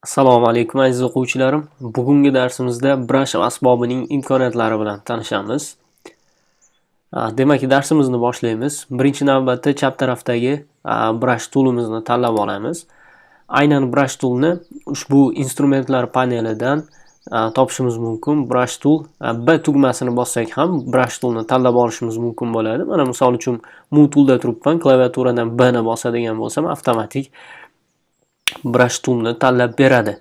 Assalomu alaykum aziz o'quvchilarim. Bugungi darsimizda brush asbobining imkoniyatlari bilan tanishamiz. Demak, darsimizni boshlaymiz. Birinchi navbatda chap tarafdagi brush toolimizni tanlab olamiz. Aynan brush toolni ushbu instrumentlar panelidan topishimiz mumkin. Brush tool B tugmasini bossak ham brush toolni tanlab olishimiz mumkin bo'ladi. Mana misol uchun mu toolda turibman, klaviaturadan B ni bosadigan bo'lsam avtomatik brush toolni tanlab beradi.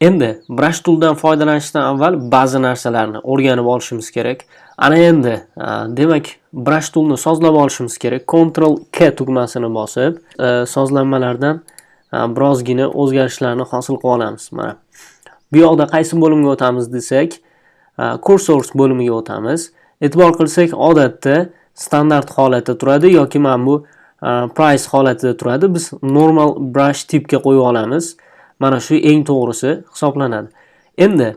Endi brush tooldan foydalanishdan avval ba'zi narsalarni o'rganib olishimiz kerak. Ana endi demak brush toolni sozlab olishimiz kerak. Ctrl K tugmasini bosib, sozlamalardan birozgina o'zgarishlarni hosil qilib olamiz. Mana bu yoqda qaysi bo'limga o'tamiz desak, cursors bo'limiga o'tamiz. E'tibor qilsak, odatda standart holatda turadi yoki mana bu price holatida turadi. Biz normal brush tipga qo'yib olamiz. Mana shu eng to'g'risi hisoblanadi. Endi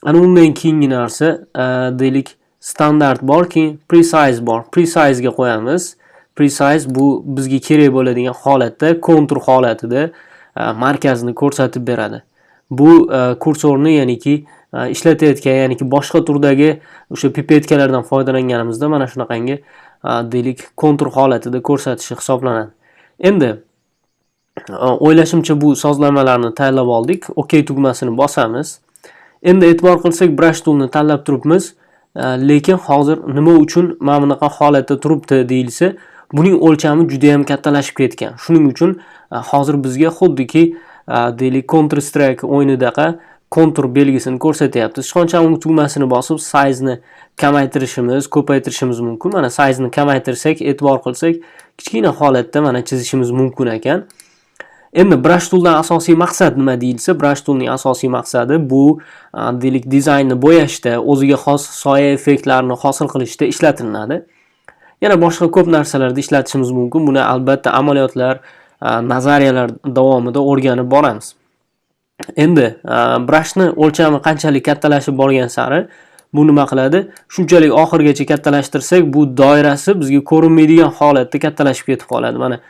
ana undan keyingi narsa deylik standart bor, keyin precise bor. Precize ga qo'yamiz. Precise bu bizga kerak bo'ladigan holatda, kontur holatida markazni ko'rsatib beradi. Bu kursorni ya'niki ishlatayotgan, ya'niki boshqa turdagi o'sha pipetkalardan foydalanganimizda mana shunaqangi deylik kontur holatida ko'rsatishi hisoblanadi. Endi o'ylashimcha bu sozlamalarni tanlab oldik. OK tugmasini bosamiz. Endi e'tibor qilsak brush toolni tanlab turibmiz, lekin hozir nima uchun mana bunaqa holatda turibdi deyilsa, buning o'lchami juda ham kattalashib ketgan. Shuning uchun hozir bizga xuddiki deylik Counter Strike o'yinidaqa kontur belgisini ko'rsatyapti. Sichqonchaning tugmasini bosib size ni kamaytirishimiz, ko'paytirishimiz mumkin. Mana size ni kamaytirsak, e'tibor qilsak, kichkina holatda mana chizishimiz mumkin ekan. Endi brush tooldan asosiy maqsad nima deyilsa, brush toolning asosiy maqsadi bu deylik dizaynni bo'yashda, o'ziga xos soya effektlarini hosil qilishda ishlatiladi. Yana boshqa ko'p narsalarda ishlatishimiz mumkin. Buni albatta amaliyotlar, nazariyalar davomida o'rganib boramiz. Endi brushni o'lchami qanchalik kattalashib borgan sari bu nima qiladi? Shunchalik oxirgacha kattalashtirsak, bu doirasi bizga ko'rinmaydigan holatda kattalashib ketib qoladi. Mana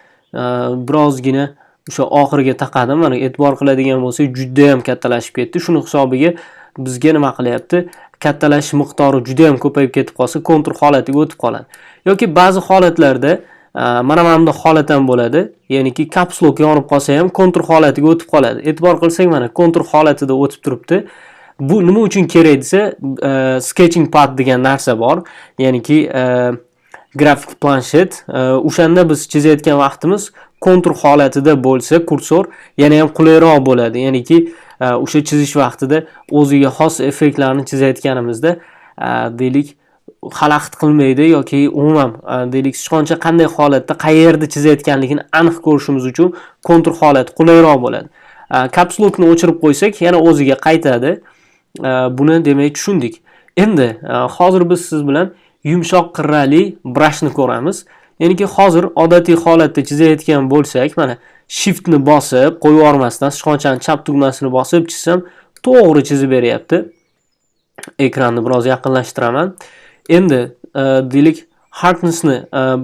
birozgina o'sha oxiriga taqadim. Mana e'tibor qiladigan bo'lsak, juda ham kattalashib ketdi. Shuni hisobiga bizga nima qilyapti? Kattalash miqdori juda ham ko'payib ketib qolsa, kontur holatiga o'tib qoladi. Yoki ba'zi holatlarda mana bunda holat ham bo'ladi. Ya'niki caps lock yonib qolsa ham kontur holatiga o'tib qoladi. E'tibor qilsak, mana kontur holatida o'tib turibdi. Bu nima uchun kerak desa, sketching pad degan narsa bor. Ya'niki grafik planshet. O'shanda biz chizayotgan vaqtimiz kontur holatida bo'lsa, kursor yana ham qulayroq bo'ladi. Ya'niki o'sha chizish vaqtida o'ziga xos effektlarni chizayotganimizda deylik xalaqit qilmaydi yoki umuman deylik sichqoncha qanday holatda qayerda chizayotganligini aniq ko'rishimiz uchun kontur holati qulayroq bo'ladi. Caps lockni o'chirib qo'ysak, yana o'ziga qaytadi. Buni demak tushundik. Endi hozir biz siz bilan yumshoq qirrali brushni ko'ramiz. Ya'niki hozir odatiy holatda chizayotgan bo'lsak, mana shift ni bosib, qo'yib yubormasdan sichqonchaning chap tugmasini bosib chizsam, to'g'ri chizib beryapti. Ekranni biroz yaqinlashtiraman. Endi deylik hardnessni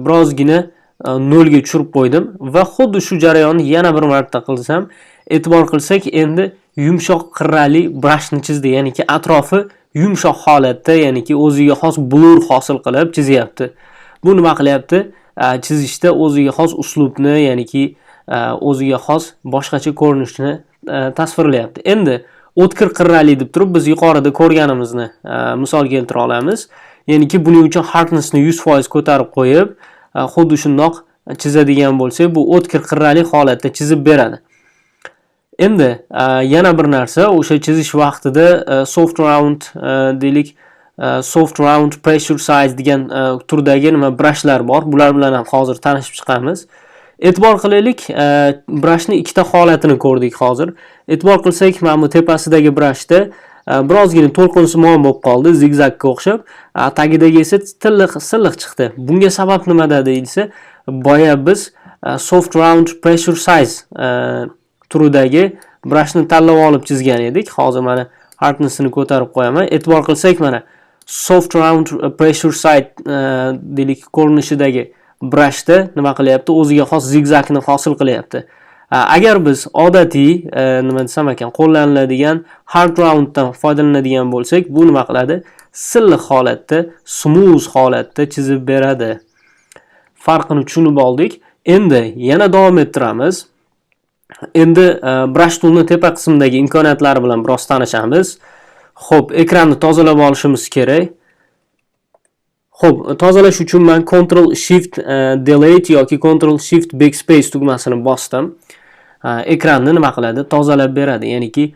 birozgina 0 ga tushirib qo'ydim va xuddi shu jarayonni yana bir marta qilsam, e'tibor qilsak, endi yumshoq qirrali brushni chizdi. Ya'niki atrofi yumshoq holatda, ya'niki o'ziga xos blur hosil qilib chizyapti. Bu nima qilyapti? Chizishda o'ziga xos uslubni, ya'niki o'ziga xos boshqacha ko'rinishni tasvirlayapti. Endi o'tkir qirrali deb turib biz yuqorida ko'rganimizni misol keltira olamiz. Ya'niki buning uchun hardnessni 100% ko'tarib qo'yib, xuddi shundoq chizadigan bo'lsak, bu o'tkir qirrali holatda chizib beradi. Endi yana bir narsa, o'sha chizish vaqtida soft round deylik soft round pressure size degan turdagi nima brushlar bor. Bular bilan ham hozir tanishib chiqamiz. E'tibor qilaylik, brushni ikkita holatini ko'rdik hozir. E'tibor qilsak, mana bu tepasidagi brushda birozgina to'lqinsimon bo'lib qoldi, zigzagga o'xshab. Tagidagi esa silliq chiqdi. Bunga sabab nimada deyilsa, boya biz soft round pressure size turidagi brushni tanlab olib chizgan edik. Hozir mana hardnessini ko'tarib qo'yaman. E'tibor qilsak, mana soft round pressure size deylik ko'rinishidagi brushda nima qilyapti? O'ziga xos zigzagni hosil qilyapti. Agar biz odatiy nima desam ekan, qo'llaniladigan hard rounddan foydalanadigan bo'lsak, bu nima qiladi? Silliq holatda, smooth holatda chizib beradi. Farqini tushunib oldik. Endi yana davom ettiramiz. Endi brush toolni tepa qismidagi imkoniyatlari bilan biroz tanishamiz. Xo'p, ekranni tozalab olishimiz kerak. Xo'p, tozalash uchun men Ctrl Shift Delete yoki Ctrl Shift Backspace tugmasini bosdim. Ekranni nima qiladi? Tozalab beradi. Ya'niki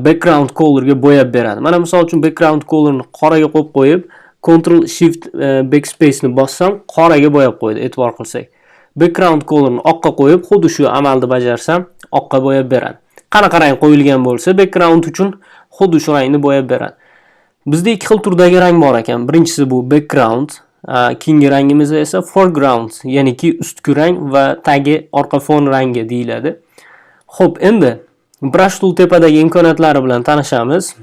background colorga bo'yab beradi. Mana misol uchun background colorni qoraga qo'yib qo'yib, Ctrl Shift Backspace ni bossam, qoraga bo'yab qo'ydi, e'tibor qilsak. Background colorni oqqa qo'yib, xuddi shu amalni bajarsam, oqqa bo'yab beradi. Qanaqa rang qo'yilgan bo'lsa, background uchun xuddi shu rangni bo'yab beradi. Bizda ikki xil turdagi rang bor ekan. Birinchisi bu background, keyingi rangimiz esa foreground, ya'niki ustki rang va tagi orqa fon rangi deyiladi. Xo'p, endi brush tool tepadagi imkoniyatlari bilan tanishamiz.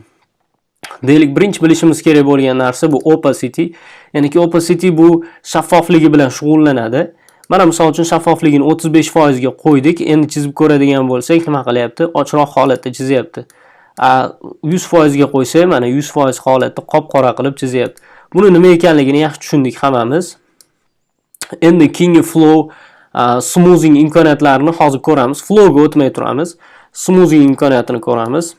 Deylik, birinchi bilishimiz kerak bo'lgan narsa bu opacity. Ya'niki opacity bu shaffofligi bilan shug'ullanadi. Mana misol uchun shaffofligini 35% ga qo'ydik. Endi chizib ko'radigan bo'lsak, nima qilyapti? Ochiqroq holatda chizyapti. 100% ga qo'ysak, mana 100% holatda qop-qora qilib chizyapti. Buni nima ekanligini yaxshi tushundik hammamiz. Endi keyingi flow, smoothing imkoniyatlarini hozir ko'ramiz. Flowga o'tmay turamiz. Smoothing imkoniyatini ko'ramiz.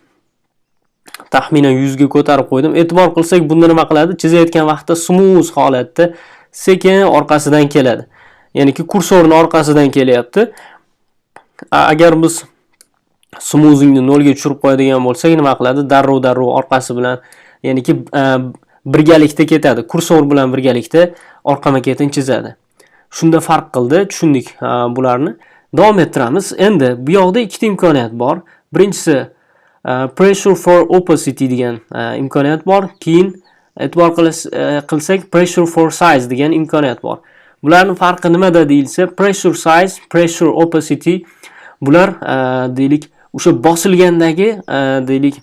Taxminan 100 ga ko'tarib qo'ydim. E'tibor qilsak, bunda nima qiladi? Chizayotgan vaqtda smooth holatda sekin orqasidan keladi. Ya'niki kursorning orqasidan kelyapti. Agar biz smoothingni 0 ga tushirib qo'yadigan bo'lsak, nima qiladi? Darrov orqasi bilan, ya'niki birgalikda ketadi. Kursor bilan birgalikda orqama-ketin chizadi. Shunda farq qildi, tushundik bularni. Davom ettiramiz. Endi bu yoqda ikkita imkoniyat bor. Birinchisi pressure for opacity degan imkoniyat bor. Keyin e'tibor qilsak pressure for size degan imkoniyat bor. Bularning farqi nimada deyilsa, pressure size, pressure opacity bular deylik o'sha bosilgandagi deylik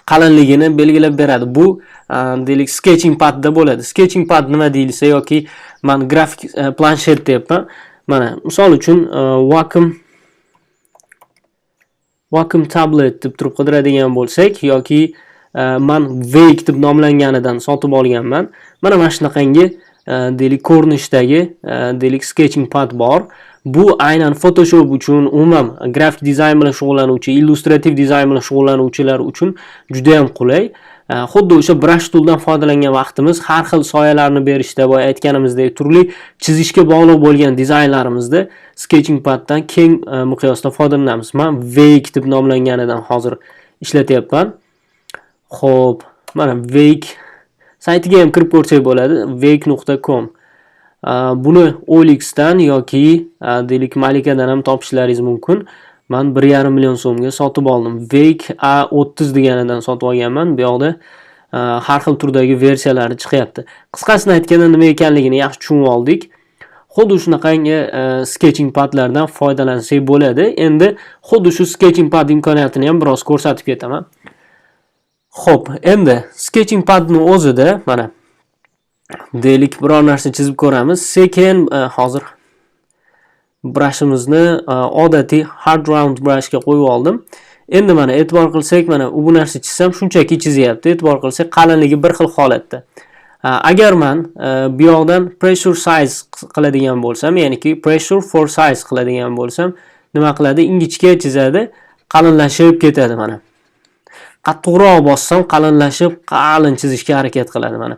qalinligini belgilab beradi. Bu deylik sketching padda bo'ladi. Sketching pad nima deyilsa yoki men grafik planshet deyapman. Mana misol uchun Wacom tablet deb turib qidiradigan bo'lsak yoki men Vake deb nomlanganidan sotib olganman. Mana shunaqangi deylik ko'rinishdagi deylik sketching pad bor. Bu aynan Photoshop uchun, umuman grafik dizayn bilan shug'ullanuvchi, illustrativ dizayn bilan shug'ullanuvchilar uchun juda ham qulay. Xuddi o'sha brush tooldan foydalangan vaqtimiz har xil soyalarni berishda, boya aytganimizdek, turli chizishga bog'liq bo'lgan dizaynlarimizda sketching paddan keng miqyosda foydalanamiz. Men Vake deb nomlanganidan hozir ishlatyapman. Xo'p, mana Vake saytiga ham kirib ko'rsak bo'ladi, vake.com. Buni OLX dan yoki deylik Malikadan ham topishlaringiz mumkin. Men 1,5 million so'mga sotib oldim. Vake A30 deganidan sotib olganman. Bu yoqda har xil turdagi versiyalari chiqyapti. Qisqasini aytganda nima ekanligini yaxshi tushunib oldik. Xuddi shunaqangi sketching padlardan foydalansak bo'ladi. Endi xuddi shu sketching pad imkoniyatini ham biroz ko'rsatib ketaman. Xo'p, endi sketching padning o'zida mana deylik biror narsa chizib ko'ramiz. Sekin hozir brushimizni odatiy hard round brushga qo'yib oldim. Endi mana e'tibor qilsak, mana bu narsa chizsam shunchaki chizyapti. E'tibor qilsak, qalinligi bir xil holatda. Agar men bu yoqdan pressure size qiladigan bo'lsam, ya'niki pressure for size qiladigan bo'lsam, nima qiladi? Ingichka chizadi, qalinlashib ketadi mana. Qattiqroq bossam qalinlashib, qalin chizishga harakat qiladi mana.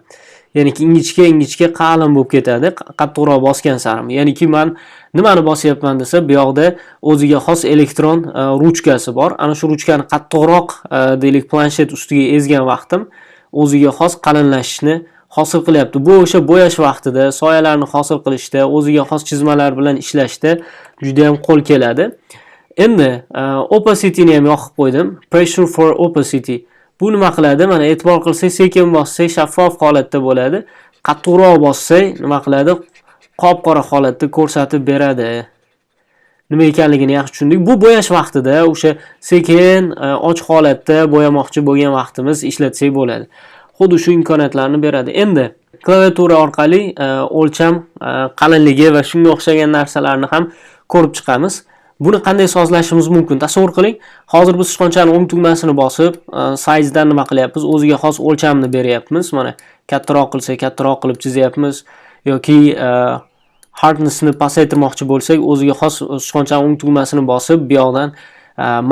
Ya'niki ingichka qalin bo'lib ketadi, qattiqroq bosgan sari. Ya'niki men nimani bosyapman desa, bu yoqda o'ziga xos elektron ruchkasi bor. Ana shu ruchkani qattiqroq deylik planshet ustiga ezgan vaqtim o'ziga xos qalinlashishni hosil qilyapti. Bu o'sha bo'yash vaqtida, soyalarni hosil qilishda, o'ziga xos chizmalar bilan ishlashda juda ham qo'l keladi. Endi opacity ni ham yoqib qo'ydim. Pressure for opacity. Bu nima qiladi? Mana e'tibor qilsak, sekin bossak shaffof holatda bo'ladi. Qattiqroq bossak nima qiladi? Qop-qora holatda ko'rsatib beradi. Nima ekanligini yaxshi tushundik. Bu bo'yash vaqtida o'sha sekin ochiq holatda bo'yamoqchi bo'lgan vaqtimiz ishlatsak bo'ladi. Xuddi shu imkoniyatlarni beradi. Endi klaviatura orqali o'lcham, qalinligi va shunga o'xshagan narsalarni ham ko'rib chiqamiz. Buni qanday sozlashimiz mumkin? Tasavvur qiling, hozir biz sichqonchaning o'ng tugmasini bosib, sizedan nima qilyapmiz? O'ziga xos o'lchamni beryapmiz. Mana kattaroq qilsa, kattaroq qilib chizyapmiz yoki hardnessni pasaytirmoqchi bo'lsak, o'ziga xos sichqonchaning o'ng tugmasini bosib, bu yoqdan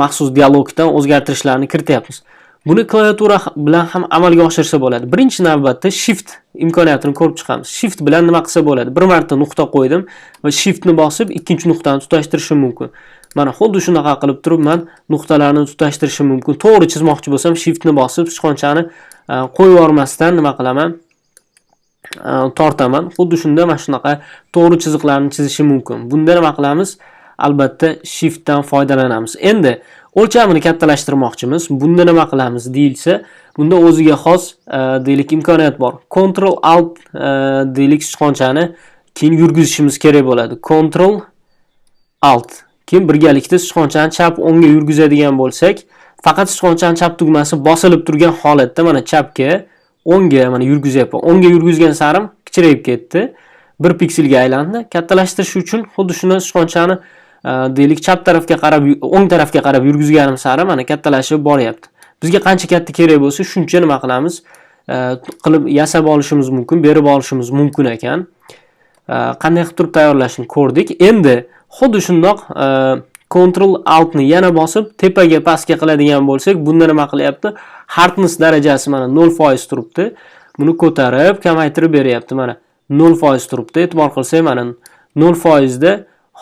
maxsus dialogdan o'zgartirishlarni kirityapmiz. Buni klaviatura bilan ham amalga oshirsa bo'ladi. Birinchi navbatda shift imkoniyatini ko'rib chiqamiz. Shift bilan nima qilsa bo'ladi? Bir marta nuqta qo'ydim va shiftni bosib ikkinchi nuqtani tutashtirishim mumkin. Mana xuddi shunaqa qilib turib men nuqtalarni tutashtirishim mumkin. To'g'ri chizmoqchi bo'lsam shiftni bosib sichqonchani qo'yib yubormasdan nima qilaman? Tortaman. Xuddi shunda mana shunaqa to'g'ri chiziqlarni chizishim mumkin. Bunda nima qilamiz? Albatta shiftdan foydalanamiz. Endi o'lchamini kattalashtirmoqchimiz. Bunda nima qilamiz deyilsa, bunda o'ziga xos deylik imkoniyat bor. Ctrl Alt deylik sichqonchani keyin yurgizishimiz kerak bo'ladi. Ctrl Alt. Keyin birgalikda sichqonchani chap o'ngga yurgizadigan bo'lsak, faqat sichqonchani chap tugmasi bosilib turgan holatda mana chapga, o'ngga mana yurgizyapman. O'ngga yurgizgan sarim kichrayib ketdi. 1 pikselga aylandi. Kattalashtirish uchun xuddi shuni sichqonchani deylik chap tarafga qarab, o'ng tarafga qarab yurgizganim sari mana kattalashib boryapti. Bizga qancha katta kerak bo'lsa, shuncha nima qilamiz? Qilib yasab olishimiz mumkin, berib olishimiz mumkin ekan. Qanday qilib turib tayyorlashni ko'rdik. Endi xuddi shundoq Ctrl Alt ni yana bosib tepaga pastga qiladigan bo'lsak, bunda nima qilyapti? Hardness darajasi mana 0% turibdi. Buni ko'tarib, kamaytirib beryapti. Mana 0% turibdi. E'tibor qilsak, mana 0% da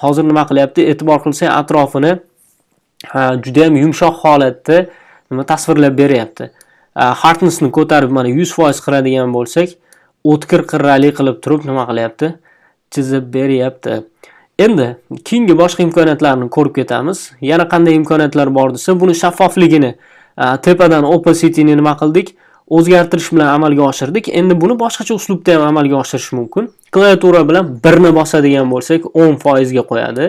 hozir nima qilyapti? E'tibor qilsak, atrofini juda ham yumshoq holatda nima tasvirlab beryapti. Hardnessni ko'tarib mana 100% qiladigan bo'lsak, o'tkir qirrali qilib turib nima qilyapti? Chizib beryapti. Endi keyingi boshqa imkoniyatlarni ko'rib ketamiz. Yana qanday imkoniyatlar bor desa, buni shaffofligini tepadan opacity-ni nima qildik? O'zgartirish bilan amalga oshirdik. Endi buni boshqacha uslubda ham amalga oshirish mumkin. Klaviatura bilan 1 ni bosadigan bo'lsak 10% ga qo'yadi.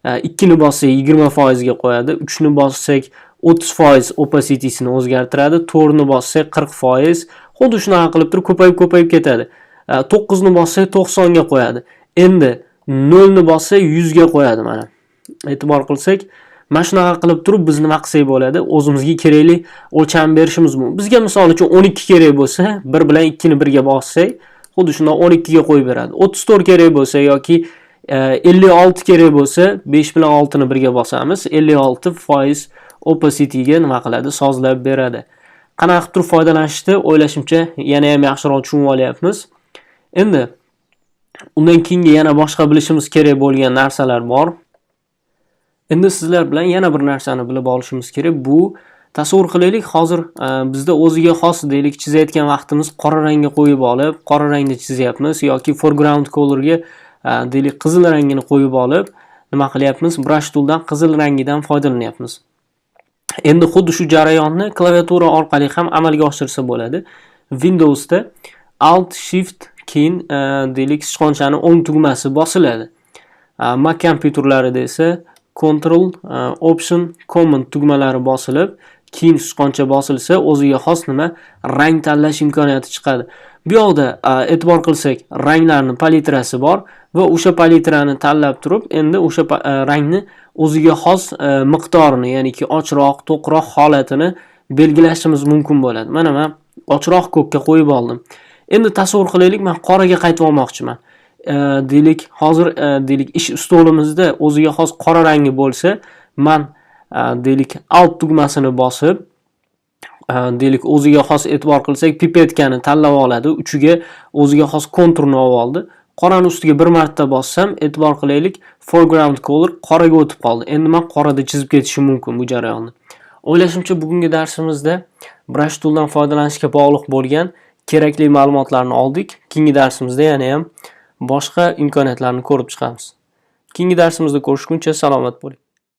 2 ni bossak 20% ga qo'yadi. 3 ni bossak 30% opacity-sini o'zgartiradi. 4 ni bossak 40%. Xuddi shunaqa qilib turib ko'payib ketadi. 9 ni bossak 90 ga qo'yadi. Endi 0 ni bossak 100 ga qo'yadi mana. E'tibor qilsak, mana shunaqa qilib turib biz nima qilsak bo'ladi? O'zimizga kerakli o'lcham berishimiz mumkin. Bizga misol uchun 12 kerak bo'lsa, 1 bilan 2 ni birga bossak, xuddi shunday 12 ga qo'yib beradi. 34 kerak bo'lsa yoki 56 kerak bo'lsa, 5 bilan 6 ni birga bosamiz. 56% opacity ga nima qiladi? Sozlab beradi. Qanaqa qilib turib foydalanishni o'ylashimcha yana ham yaxshiroq tushunib olyapmiz. Endi undan keyingi yana boshqa bilishimiz kerak bo'lgan narsalar bor. Endi sizlar bilan yana bir narsani bilib olishimiz kerak. Bu tasavvur qilaylik, hozir bizda o'ziga xos deylik chizayotgan vaqtimiz qora rangga qo'yib olib, qora rangda chizyapmiz yoki foreground colorga deylik qizil rangini qo'yib olib, nima qilyapmiz? Brush tooldan qizil rangidan foydalanyapmiz. Endi xuddi shu jarayonni klaviatura orqali ham amalga oshirsa bo'ladi. Windowsda Alt Shift keyin deylik sichqonchani o'ng tugmasi bosiladi. Mac kompyuterlarida esa Ctrl, Option, Command tugmalari bosilib, keyin sichqoncha bosilsa, o'ziga xos nima rang tanlash imkoniyati chiqadi. Bu yoqda e'tibor qilsak, ranglarning palitrasi bor va o'sha palitrani tanlab turib, endi o'sha rangni o'ziga xos miqdorini, ya'niki ochroq, to'qroq holatini belgilashimiz mumkin bo'ladi. Mana men ochroq ko'kka qo'yib oldim. Endi tasavvur qilaylik, men qoraga qaytib olmoqchiman. Deylik, hozir deylik ish stolimizda o'ziga xos qora rangi bo'lsa, men deylik Alt tugmasini bosib, deylik o'ziga xos e'tibor qilsak, pipetkani tanlab oladi, uchiga o'ziga xos konturni oldi. Qorani ustiga bir marta bossam, e'tibor qilaylik, foreground color qoraga o'tib qoldi. Endi men qorada chizib ketishim mumkin bu jarayonni. O'ylashimcha bugungi darsimizda brush tooldan foydalanishga bog'liq bo'lgan kerakli ma'lumotlarni oldik. Keyingi darsimizda yana ham boshqa imkoniyatlarni ko'rib chiqamiz. Keyingi darsimizda ko'rishguncha salomat bo'ling.